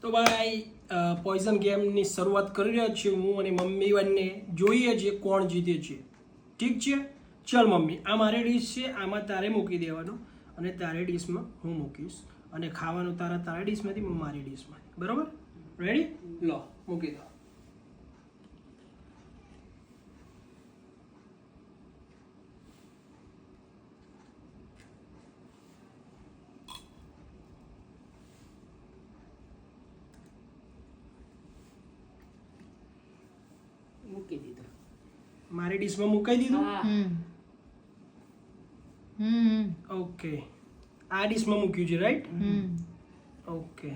તો ભાઈ પોઈઝન ગેમની શરૂઆત કરી રહ્યા છીએ હું અને મમ્મી બંને. જોઈએ છીએ કોણ જીતે છે. ઠીક છે, ચલ મમ્મી, આ મારી ડીશ છે, આમાં તારે મૂકી દેવાનું અને તારી ડીશમાં હું મૂકીશ અને ખાવાનું તારી ડીશમાંથી હું મારી ડીશમાંથી. બરોબર? રેડી? લો મૂકી દો. મૂકી દીધો. મારી ડીશમાં મુકાઈ દીધું. હા. ઓકે, આ ડીશમાં મૂક્યું છે, રાઈટ? ઓકે.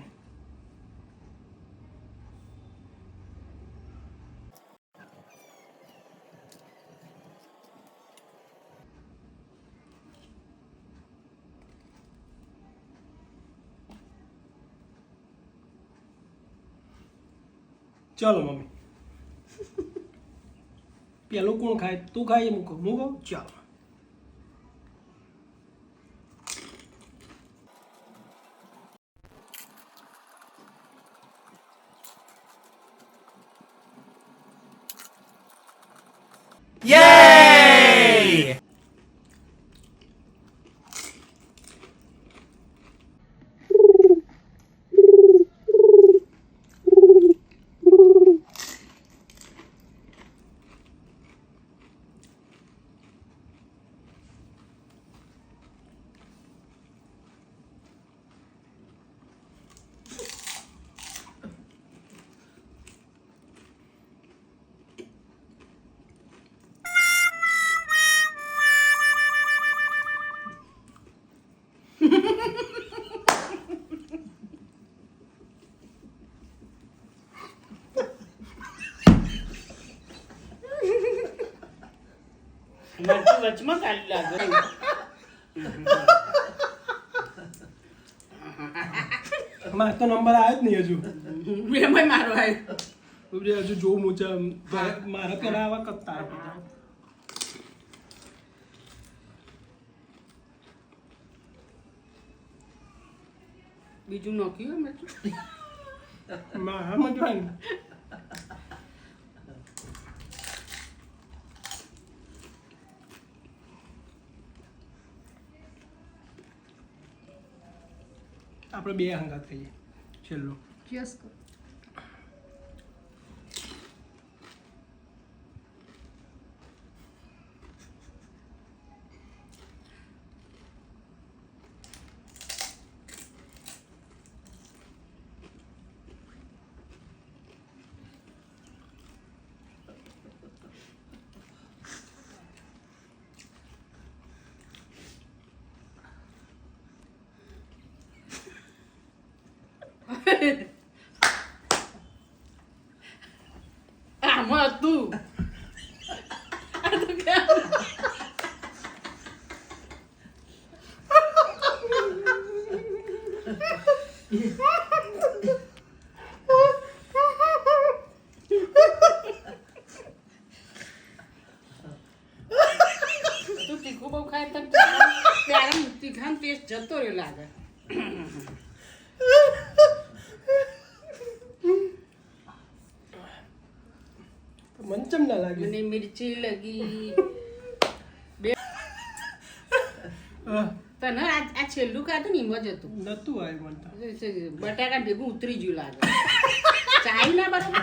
ચલો મમ્મી, પેલું કોણ ખાય? તું ખાય? મૂકો. ચાલો. Yay! મરચું વચમાં કાઢી લાગે. મારે તો નંબર આવ્યો જ નહીં હજુ. એમાંય મારો આવ્યો. હજુ જોઉં મૂચા મારા પેલા આવા કત્તા હતા. બીજું નાખ્યું મરચું. મારામાં જો ને આપણે બે હંગાત ખાઈએ. છેલ્લું ચીયર્સ કરો. આમાં હતું. તું તીખું બહુ ખાય તો ત્યારે તીખાનો ટેસ્ટ જતો રહ્યો લાગે. મંચમ ના લાગે. મને મિર્ચી લગી. તને આ છેલ્લું ખાધું ને એમ જ હતું. નતું આવ્યું મને તો. બટાકા ભેગું ઉતરી ગયું લાગે. ચાય ના બરોબર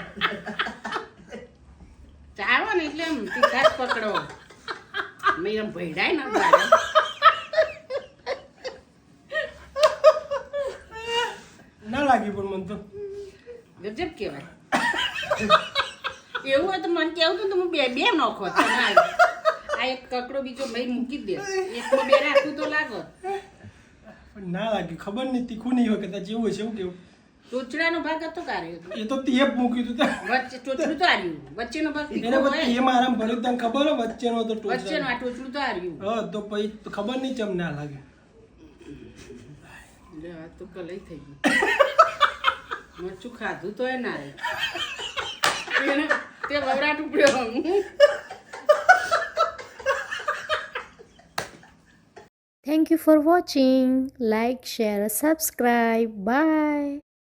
ચાવો ને એટલે એમ તીખાશ પકડો. મેં એમ ભેડાય ને ગાડે. ના લાગી પણ મને તો. ગજબ કહેવાય. એવું હોય તો મને કેવું હતું તો હું બે નોખો. આ એક કકડો બીજો ભાઈ મૂકી જ દે. એકમાં બે રાખું તો લાગો. પણ ના લાગ્યું. ખબર નહીં, તીખું નહીં હોય કદાચ. જેવું હોય છે. એવું કેવું ટોચડાનો ભાગ હતો કાર્યો. એ તો તેપ મૂક્યું હતું ત્યાં. વચ્ચે ટોચડું તો હાર્યું. વચ્ચેનો ભાગ એને તીખો પછી હોય. એ મારામાં ભર્યું તને ખબર હોય વચ્ચેનો તો ટોચનો. વચ્ચેનો આ ટોચડું તો હાર્યું. હા તો પછી તો ખબર નહીં ચમ ના લાગે. લે આ તો કલઈ થઈ ગયું. મરચું ખાધું તો એ ના રે. તે વવરાટ ઉપડ્યો. Thank you for watching. Like, share, subscribe. Bye.